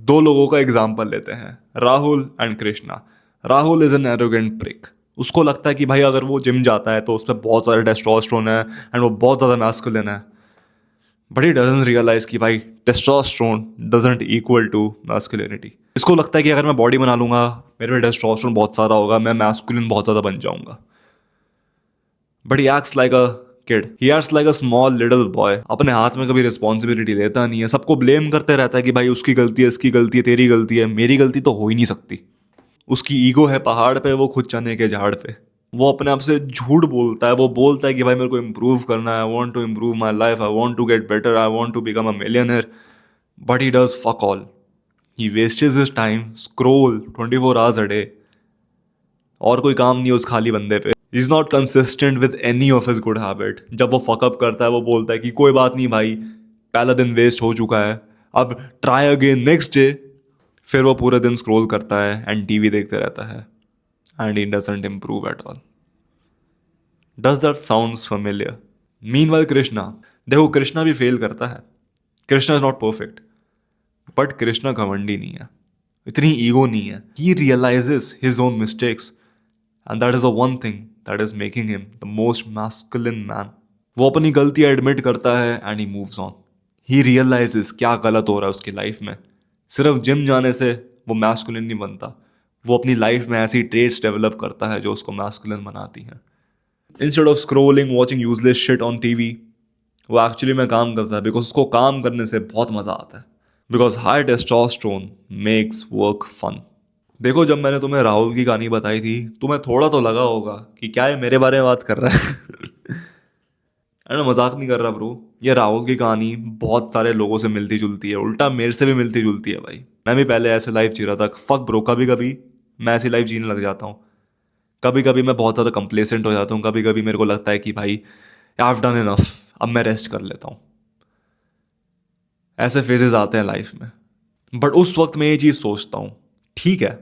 दो लोगों का एग्जाम्पल लेते हैं, Rahul and Krishna. Rahul is an arrogant prick. उसको लगता है कि भाई अगर वो जिम जाता है तो उसमें बहुत सारे टेस्टोस्टेरोन है एंड वो बहुत ज़्यादा मैस्कुलिन है। बट ही डजंट रियलाइज कि भाई testosterone doesn't equal to masculinity. इसको लगता है कि अगर मैं बॉडी बना लूंगा, मेरे में टेस्टोस्टेरोन बहुत सारा होगा, मैं मैस्कुलिन बहुत ज़्यादा बन जाऊंगा। But he acts like a kid, he acts like a small little boy. अपने हाथ में कभी रिस्पॉन्सिबिलिटी लेता नहीं है, सबको ब्लेम करते रहता है कि भाई उसकी गलती है, इसकी गलती है, तेरी गलती है, मेरी गलती तो हो ही नहीं सकती। उसकी ईगो है पहाड़ पे, वो खुद चने के झाड़ पे। वो अपने आप से झूठ बोलता है, वो बोलता है कि भाई मेरे को इम्प्रूव करना है, I want to improve my life, I want to get better, I want to become a millionaire. But he does fuck all. He wastage his time, scroll 24 hours a day। और कोई काम नहीं है उस खाली बंदे पे। Is not consistent with any of his good habit. जब वो फकअप करता है वो बोलता है कि कोई बात नहीं भाई, पहला दिन वेस्ट हो चुका है, अब ट्राई अगेन नेक्स्ट डे। फिर वो पूरे दिन स्क्रॉल करता है एंड टीवी देखते रहता है and he doesn't improve at all. Does that sounds familiar? Meanwhile Krishna, देखो कृष्णा भी फेल करता है। Krishna is not perfect, but Krishna घमंडी नहीं है, इतनी ईगो नहीं है। He realises his own mistakes and that is the one thing that is making him the most masculine man. वो अपनी गलती एडमिट करता है and he moves on. He realises क्या गलत हो रहा है उसकी लाइफ में। सिर्फ जिम जाने से वो मैस्कुलिन नहीं बनता, वो अपनी लाइफ में ऐसी ट्रेट्स डेवलप करता है जो उसको मैस्कुलिन बनाती हैं। Instead of scrolling watching useless shit on TV, वो एक्चुअली में काम करता है बिकॉज उसको काम करने से बहुत मजा आता है। Because high testosterone makes work fun. देखो जब मैंने तुम्हें राहुल की कहानी बताई थी, तुम्हें थोड़ा तो लगा होगा कि क्या ये मेरे बारे में बात कर रहा है। अरे मैं मजाक नहीं कर रहा ब्रो, ये राहुल की कहानी बहुत सारे लोगों से मिलती जुलती है, उल्टा मेरे से भी मिलती जुलती है भाई। मैं भी पहले ऐसे लाइफ जी रहा था, फक ब्रो, कभी कभी मैं ऐसी लाइफ जीने लग जाता हूँ। कभी कभी मैं बहुत ज़्यादा कंप्लेसेंट हो जाता हूँ, कभी कभी मेरे को लगता है कि भाई आई हैव डन इनफ, अब मैं रेस्ट कर लेता हूँ। ऐसे फेजेस आते हैं लाइफ में। बट उस वक्त मैं ये चीज़ सोचता हूँ, ठीक है,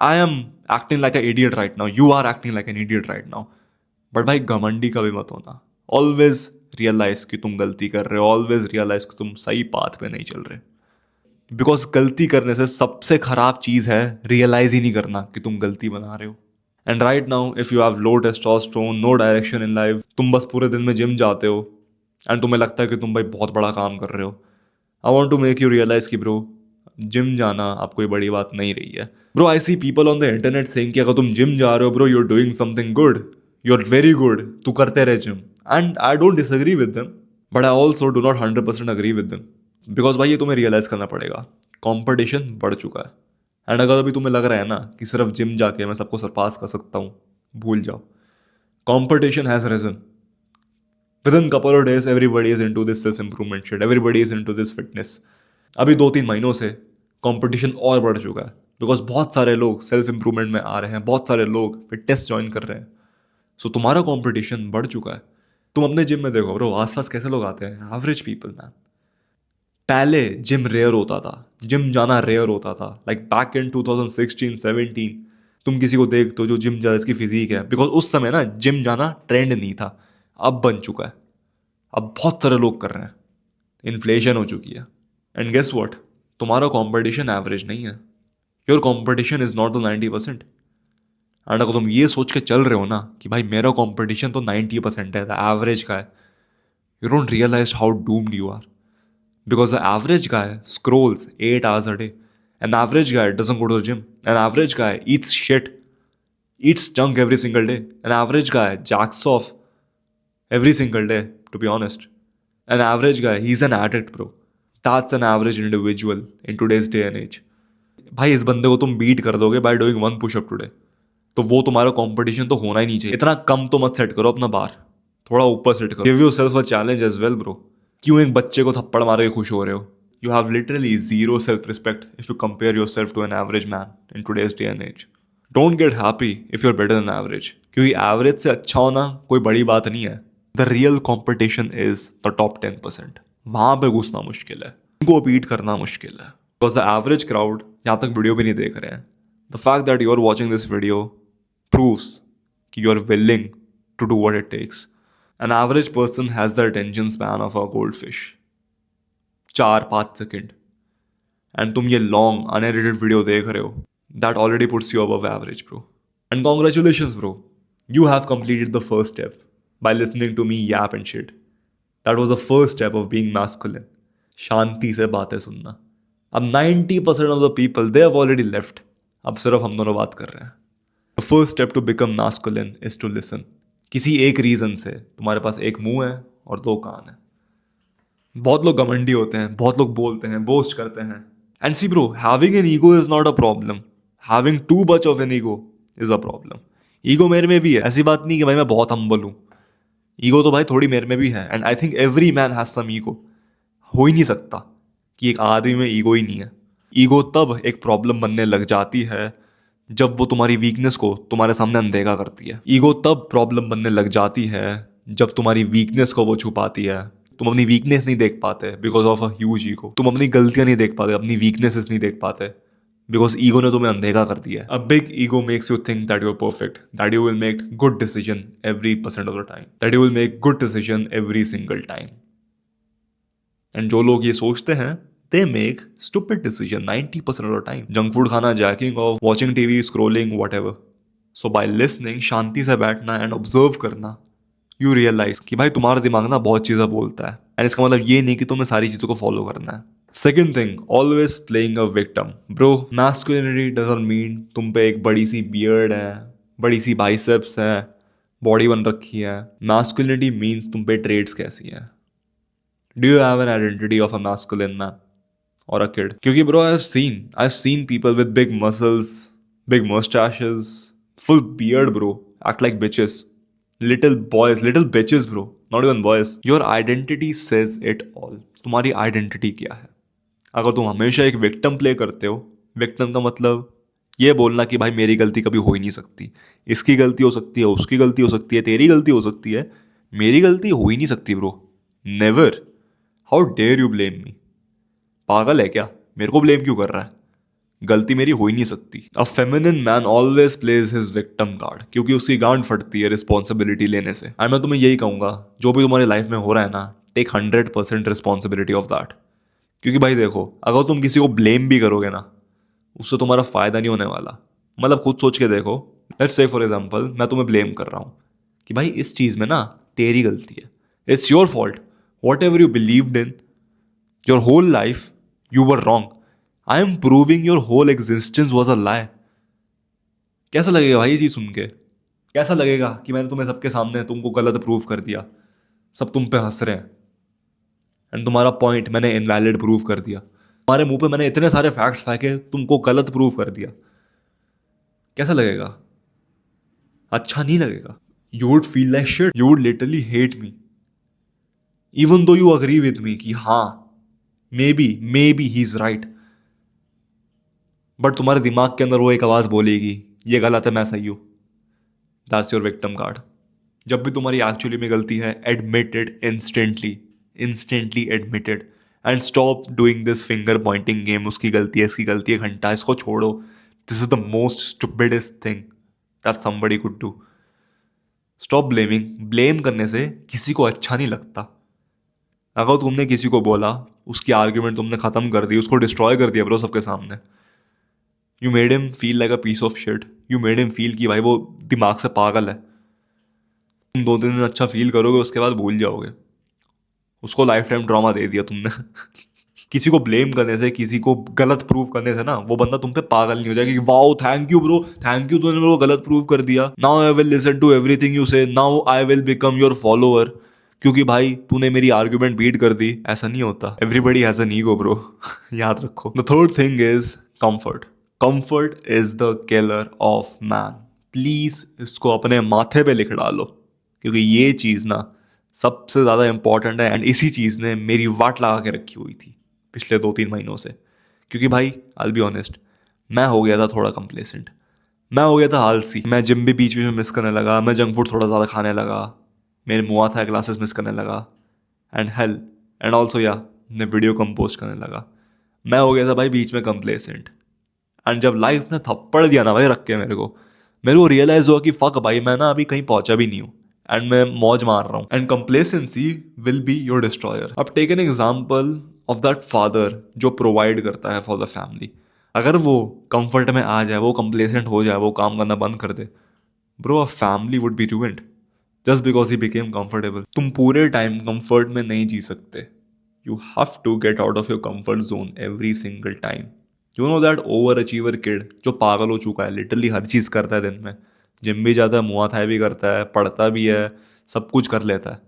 I am acting like a idiot right now, you are acting like an idiot right now. But भाई घमंडी कभी मत होना। ऑलवेज रियलाइज कि तुम गलती कर रहे हो, ऑलवेज रियलाइज कि तुम सही पाथ पे नहीं चल रहे। बिकॉज गलती करने से सबसे खराब चीज़ है रियलाइज ही नहीं करना कि तुम गलती बना रहे हो। And right now if you have low testosterone, no direction in life, तुम बस पूरे दिन में जिम जाते हो एंड तुम्हें लगता है कि तुम भाई बहुत बड़ा काम कर रहे हो, I want to make you realise कि ब्रो जिम जाना अब कोई बड़ी बात नहीं रही है। Bro I see people on the internet saying कि अगर तुम जिम जा रहे हो bro, you are doing something good, you are very good, तू करते रहे gym. And I don't disagree with them, but I also do not 100% agree with them. Because भाई ये तुम्हें रियलाइज करना पड़ेगा, कंपटीशन बढ़ चुका है। एंड अगर अभी तुम्हें लग रहा है ना कि सिर्फ जिम जाके मैं सबको सरपास कर सकता हूँ, भूल जाओ। Competition has reason. Within couple of days, everybody is into this self-improvement shit. Everybody is into this fitness. अभी 2-3 महीनों से कंपटीशन और बढ़ चुका है बिकॉज बहुत सारे लोग सेल्फ इंप्रूवमेंट में आ रहे हैं, बहुत सारे लोग फिटनेस ज्वाइन कर रहे हैं। सो तुम्हारा कंपटीशन बढ़ चुका है। तुम अपने जिम में देखो ब्रो, आसपास कैसे लोग आते हैं, एवरेज पीपल मैन। पहले जिम रेयर होता था, जिम जाना रेयर होता था, लाइक बैक इन 2016-17 तुम किसी को देख तो जो जिम जा इसकी फिजिक है, बिकॉज उस समय ना जिम जाना ट्रेंड नहीं था। अब बन चुका है, अब बहुत सारे लोग कर रहे हैं, इन्फ्लेशन हो चुकी है। एंड गेस व्हाट, तुम्हारा कंपटीशन एवरेज नहीं है, your competition is not the 90%। And अगर तुम ये सोच के चल रहे हो ना कि भाई मेरा कंपटीशन तो 90% है, द एवरेज का है, you don't realise how doomed you are. Because the average guy scrolls 8 hours a day. An average guy doesn't go to the gym. An average guy eats shit, eats junk every single day. An average guy jacks off every single day, to be honest. An average guy, he's an addict, bro. That's an average individual in today's day and age. भाई इस बंदे को तुम beat कर दोगे by doing 1 pushup today, तो वो तुम्हारा कंपटीशन तो होना ही नहीं चाहिए। इतना कम तो मत सेट करो अपना बार, थोड़ा ऊपर सेट करो। Give yourself a challenge as well bro. क्यों एक बच्चे को थप्पड़ मार के खुश हो रहे हो? You have literally zero self respect if you compare your self to an average man in today's day and age. Don't get happy if you are better than average, क्योंकि एवरेज से अच्छा होना कोई बड़ी बात नहीं है। The real competition is the top 10%। वहां पे घुसना मुश्किल है, उनको बीट करना मुश्किल है। बिकॉज द एवरेज क्राउड यहाँ तक वीडियो भी नहीं देख रहे हैं। The fact that you are watching this video proves कि you are willing to do what it takes. An average person has the attention span of a goldfish, 4-5 second, and तुम ये लॉन्ग अनएडिटेड वीडियो देख रहे हो, that already puts you above average bro. And congratulations bro, you have completed the first step by listening to me yap and shit. That was the first step of being masculine. शांति से बातें सुनना. अब 90% of the people they have already left. अब सिर्फ हम दोनों बात कर रहे हैं. The first step to become masculine is to listen. किसी एक रीजन से तुम्हारे पास एक मुंह है और दो कान है. बहुत लोग घमंडी होते हैं, बहुत लोग बोलते हैं, बोस्ट करते हैं. And see bro, having an ego is not a problem, having too much of an ego is a problem. Ego मेरे में भी है, ऐसी बात नहीं कि भाई मैं बहुत हम्बल हूँ. ईगो तो भाई थोड़ी मेरे में भी है. And I think every man has some ego. हो ही नहीं सकता कि एक आदमी में ईगो ही नहीं है. ईगो तब एक प्रॉब्लम बनने लग जाती है जब वो तुम्हारी वीकनेस को तुम्हारे सामने अनदेखा करती है. ईगो तब प्रॉब्लम बनने लग जाती है जब तुम्हारी वीकनेस को वो छुपाती है. तुम अपनी वीकनेस नहीं देख पाते because of a huge ego. तुम अपनी गलतियां नहीं देख पाते, अपनी वीकनेसेस नहीं देख पाते बिकॉज ईगो ने तुम्हें अनदेखा कर दिया है. A big ego makes you think that you are perfect, that you will make good decision every % of the time, that you will make good decision every single time. And जो लोग ये सोचते हैं, they make stupid decision 90% of the time. Junk food खाना, jacking off, watching TV, scrolling, whatever. So by listening, शांति से बैठना and observe करना, यू रियलाइज कि भाई तुम्हारा दिमाग ना बहुत चीज़ें बोलता है. एंड इसका मतलब ये नहीं कि तुम्हें सारी चीज़ों को फॉलो करना है. Second thing, always playing a victim. Bro, masculinity doesn't mean तुम पे एक बड़ी सी बियर्ड है, बड़ी सी बाइसेप्स है, बॉडी बन रखी है. मैस्कुलिनिटी मीन्स तुम पे ट्रेड्स कैसी हैं. Do you have an identity of a masculine man or a kid? क्योंकि bro, I've seen people with big muscles, big mustaches, full beard bro, act like bitches. Little boys, little bitches bro, not even boys. Your identity says it all. तुम्हारी identity क्या है? अगर तुम हमेशा एक victim play करते हो, victim का मतलब ये बोलना कि भाई मेरी गलती कभी हो ही नहीं सकती, इसकी गलती हो सकती है, उसकी गलती हो सकती है, तेरी गलती हो सकती है, मेरी गलती हो ही नहीं सकती bro. Never. How dare you blame me? पागल है क्या? मेरे को ब्लेम क्यों कर रहा है? गलती मेरी हो ही नहीं सकती. A feminine man always plays his victim card, क्योंकि उसकी गांड फटती है रिस्पॉन्सिबिलिटी लेने से. एंड मैं तुम्हें यही कहूंगा, जो भी तुम्हारी लाइफ में हो रहा है ना, टेक 100% रिस्पॉन्सिबिलिटी ऑफ दैट. क्योंकि भाई देखो, अगर तुम किसी को ब्लेम भी करोगे ना, उससे तुम्हारा फायदा नहीं होने वाला. मतलब खुद सोच के देखो. लेट्स से फॉर एग्जाम्पल मैं तुम्हें ब्लेम कर रहा हूँ कि भाई इस चीज़ में ना तेरी गलती है, it's your fault. Whatever you believed in your whole life, you were wrong. I am proving your whole existence was a lie. कैसा लगेगा भाई ये चीज़ सुन के? कैसा लगेगा कि मैंने तुम्हें सबके सामने तुमको गलत प्रूव कर दिया, सब तुम पे हंस रहे हैं, एंड तुम्हारा पॉइंट मैंने इनवैलिड प्रूव कर दिया. तुम्हारे मुंह पे मैंने इतने सारे फैक्ट्स फेंके, तुमको गलत प्रूव कर दिया. कैसा लगेगा? अच्छा नहीं लगेगा. You would feel like shit. You would literally hate me. Even though you agree with me कि हाँ, maybe he's right. बट तुम्हारे दिमाग के अंदर वो एक आवाज़ बोलेगी ये गलत है, मैं सही हूँ. That's your victim card. जब भी तुम्हारी एक्चुअली में गलती है, admit it instantly admit it. And stop doing this finger pointing game. उसकी गलती है, इसकी गलती है, घंटा इसको छोड़ो. This is the most stupidest thing that somebody could do. Stop blaming. Blame करने से किसी को अच्छा नहीं लगता. अगर तुमने किसी को बोला, उसकी आर्ग्यूमेंट तुमने खत्म कर दी, उसको डिस्ट्रॉय कर दिया ब्रो सबके सामने. You made him feel like a piece of shit. You made him feel कि भाई वो दिमाग से पागल है. तुम 2-3 दिन अच्छा फील करोगे, उसके बाद भूल जाओगे. उसको लाइफ टाइम ड्रामा दे दिया तुमने. किसी को ब्लेम करने से, किसी को गलत प्रूव करने से ना, वो बंदा तुम पे पागल नहीं हो जाएगा कि wow thank you bro, thank you, तूने मेरे को गलत प्रूव कर दिया. Now I will listen to everything you say, now I will become your follower, क्योंकि भाई तूने मेरी आर्ग्यूमेंट बीट कर दी. ऐसा नहीं होता. Everybody has an ego bro. याद रखो. The third thing is comfort. Comfort is the killer of man. Please इसको अपने माथे पे लिख डालो, क्योंकि ये चीज़ ना सबसे ज़्यादा इंपॉर्टेंट है. एंड इसी चीज़ ने मेरी वाट लगा के रखी हुई थी पिछले 2-3 महीनों से. क्योंकि भाई आई विल बी ऑनेस्ट, मैं हो गया था थोड़ा कंप्लेसेंट, मैं हो गया था आलसी. मैं जिम भी बीच में मिस करने लगा, मैं जंक फूड थोड़ा ज़्यादा खाने लगा, मेरे मुआ था क्लासेस मिस करने लगा, एंड ऑल्सो मैं वीडियो कंपोज करने लगा. मैं हो गया था भाई बीच में कंप्लेसेंट. एंड जब लाइफ ने थप्पड़ दिया ना भाई रख के मेरे को रियलाइज़ हुआ कि फक भाई मैं ना अभी कहीं पहुंचा भी नहीं हूँ, एंड मैं मौज मार रहा हूँ. And complacency will be your destroyer. अब take an example of that father जो प्रोवाइड करता है फॉर द फैमिली, अगर वो कंफर्ट में आ जाए, वो कंप्लेसेंट हो जाए, वो काम करना बंद कर दे, bro a family would be ruined just because he became comfortable. तुम पूरे टाइम कंफर्ट में नहीं जी सकते। You have to get out of your comfort zone every single time. You know that over achiever kid जो पागल हो चुका है, लिटरली हर चीज़ करता है दिन में, जिम भी जाता है, मुआ थाई भी करता है, पढ़ता भी है, सब कुछ कर लेता है।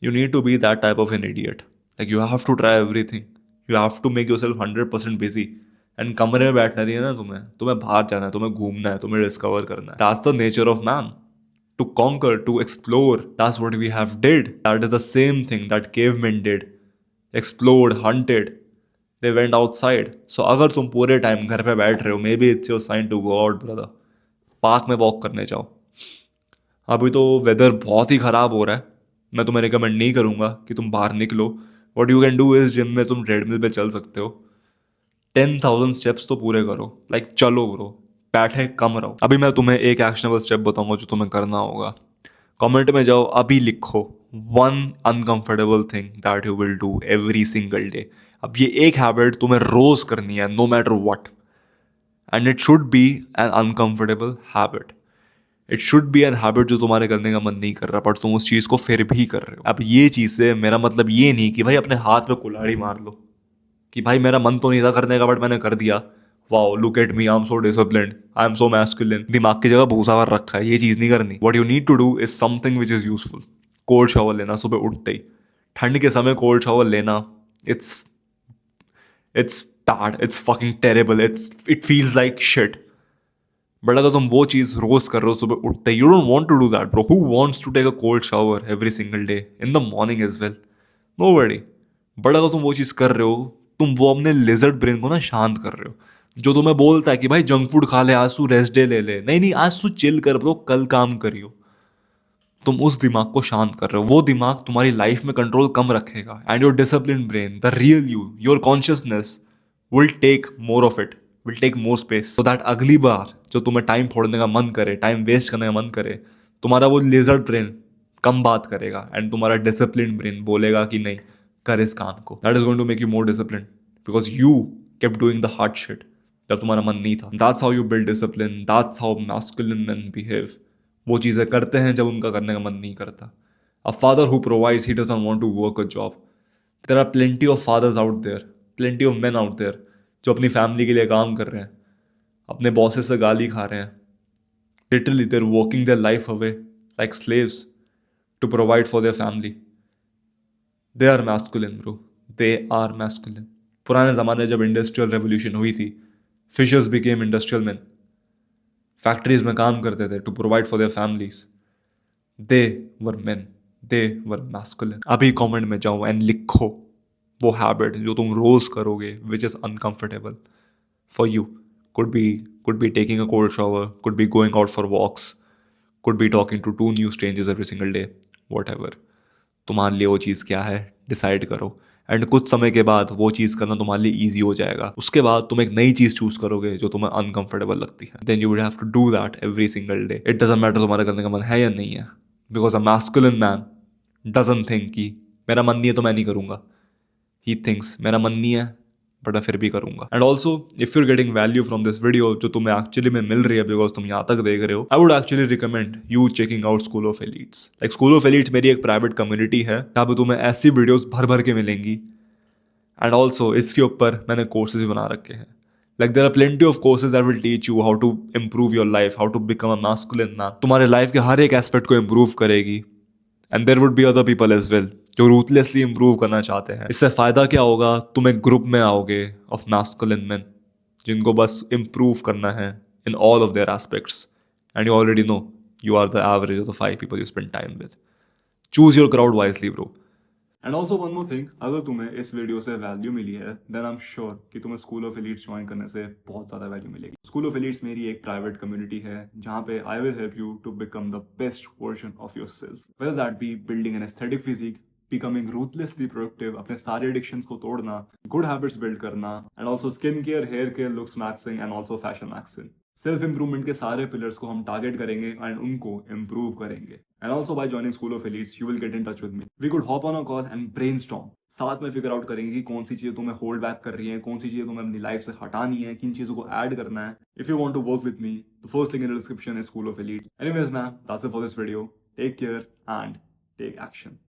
You need to be that type of an idiot. Like you have to try everything. You have to make yourself 100% busy. And कमरे में बैठना नहीं है ना तुम्हें, तुम्हें बाहर जाना है, तुम्हें घूमना है, तुम्हें डिस्कवर करना है। That's the nature of man. To conquer, to explore. That's what we have did. That is the same thing that cavemen did. Explored, hunted. They went outside. So अगर तुम पूरे टाइम घर पे बैठ रहे हो, maybe it's your sign to go out, brother. Park में walk करने जाओ। अभी तो वेदर बहुत ही ख़राब हो रहा है, मैं तुम्हें रिकमेंड नहीं करूँगा कि तुम बाहर निकलो। What you can do is gym में तुम ट्रेडमिल पे चल सकते हो, 10,000 स्टेप्स तो पूरे करो, लाइक चलो ब्रो, बैठे कम रहो। अभी मैं तुम्हें एक एक्शनेबल स्टेप बताऊंगा जो तुम्हें करना होगा। कमेंट में जाओ, अभी लिखो 1 uncomfortable thing that you will do every single day. अब ये एक हैबिट तुम्हें रोज करनी है, no matter what, and it should be an uncomfortable habit. It should be an habit जो तुम्हारे करने का मन नहीं कर रहा, बट तुम उस चीज़ को फिर भी कर रहे हो। अब ये चीज़ से मेरा मतलब ये नहीं कि भाई अपने हाथ में कुल्हाड़ी मार लो कि भाई मेरा मन तो नहीं था करने का बट मैंने कर दिया, wow look at me, I am so disciplined, I am so masculine, दिमाग की जगह भूसा भर रखा है। ये चीज़ नहीं करनी। What you need to do is something which is useful. Cold shower लेना सुबह उठते ही, ठंड के समय कोल्ड शावर लेना, it's it's bad, it's fucking terrible, it feels like shit. But अगर तुम वो चीज़ रोज कर रहे हो सुबह उठते, you don't want to do that bro. Who wants to take a cold shower every single day in the morning as well? Nobody. But अगर तुम वो चीज़ कर रहे हो, तुम वो अपने लिजर्ड ब्रेन को ना शांत कर रहे हो, जो तुम्हें बोलता है कि भाई जंक फूड खा ले, आज तू रेस्ट डे ले ले। नहीं नहीं, आज तू चिल कर ब्रो, कल काम करियो। तुम उस दिमाग को शांत कर रहे हो। वो दिमाग तुम्हारी लाइफ में कंट्रोल कम रखेगा, and your discipline brain, the real you, your consciousness will take more of it, will take more space, so that अगली बार जो तुम्हें टाइम फोड़ने का मन करे, टाइम वेस्ट करने का मन करे, तुम्हारा वो लेजर्ड ब्रेन कम बात करेगा, एंड तुम्हारा डिसिप्लिन ब्रेन बोलेगा कि नहीं, कर इस काम को। That is going to make you more discipline because you kept doing the hard shit जब तुम्हारा मन नहीं था। That's how you build discipline, that's how masculine men behave. वो चीज़ें करते हैं जब उनका करने का मन नहीं करता। A father who provides, he doesn't want to work a job. There are plenty of fathers out there, plenty of men out there जो अपनी फैमिली के लिए काम कर रहे हैं, अपने बॉसेस से गाली खा रहे हैं, literally their working their life away like slaves to provide for their family. They are masculine bro, they are masculine. पुराने ज़माने जब इंडस्ट्रियल रेवोल्यूशन हुई थी, fishers became industrial man, factories में काम करते थे to provide for their families. They were men, they were masculine. अभी कमेंट में जाओ एंड लिखो वो हैबिट जो तुम रोज करोगे which is uncomfortable for you. Could be taking a cold shower, could be going out for walks, could be talking to 2 new strangers every single day, whatever। तुम्हारे लिए वो चीज़ क्या है डिसाइड करो, एंड कुछ समय के बाद वो चीज़ करना तुम्हारे लिए ईजी हो जाएगा। उसके बाद तुम एक नई चीज़ चूज करोगे जो तुम्हें अनकंफर्टेबल लगती है, then you would have to do that every single day. It doesn't matter तुम्हारा करने का मन है या नहीं है, because a masculine man doesn't think कि मेरा मन नहीं है तो मैं नहीं करूँगा। ही थिंक्स मेरा मन नहीं है बट मैं फिर भी करूंगा। And also if you're getting value from this video जो तुम्हें एक्चुअली में मिल रही है बिकॉज तुम यहाँ तक देख रहे हो, I would actually recommend you checking out school of elites. Like school of elites मेरी एक प्राइवेट कम्युनिटी है जहाँ पे तुम्हें ऐसी वीडियोस भर भर के मिलेंगी, एंड ऑल्सो इसके ऊपर मैंने कोर्सेज भी बना रखे हैं। Like there are plenty of courses that will teach you how to improve your life, how to become a masculine man. तुम्हारे लाइफ के हर एक एस्पेक्ट को इम्प्रूव करेगी, and there would be other people as well जो ruthlessly improve करना चाहते हैं। इससे फायदा क्या होगा, तुम एक ग्रुप में आओगे ऑफ मैस्कुलिन मेन जिनको बस इंप्रूव करना है in all of their aspects, and you already know you are the average of the 5 people you spend time with. Choose your crowd wisely bro. And also one more thing, अगर तुम्हें इस video से value मिली है then I am sure कि तुम्हें school of elites join करने से बहुत ज़्यादा वैल्यू मिलेगी। स्कूल ऑफ एलिट्स मेरी एक प्राइवेट कम्युनिटी है जहाँ पे I will help you to become the best version of yourself, whether that be building an aesthetic physique, becoming ruthlessly productive, अपने सारे एडिक्शंस को तोड़ना, गुड हैबिट्स बिल्ड करना, and also skin care, hair care, looks maxing and also fashion maxing. Self improvement के सारे pillars को हम target करेंगे एंड उनको इंप्रूव करेंगे। And also by joining School of Elites you will get in touch with me. We could hop on a call and brainstorm. साथ में figure out करेंगे कि कौन सी चीजें तुम्हें होल्ड बैक कर रही हैं, कौन सी चीजें तुम्हें अपनी लाइफ से हटानी है, किन चीजों को ऐड करना है। If you want to work with me, the first link in the description is School of Elites. Anyways ma'am, that's it for this video. Take care and take action.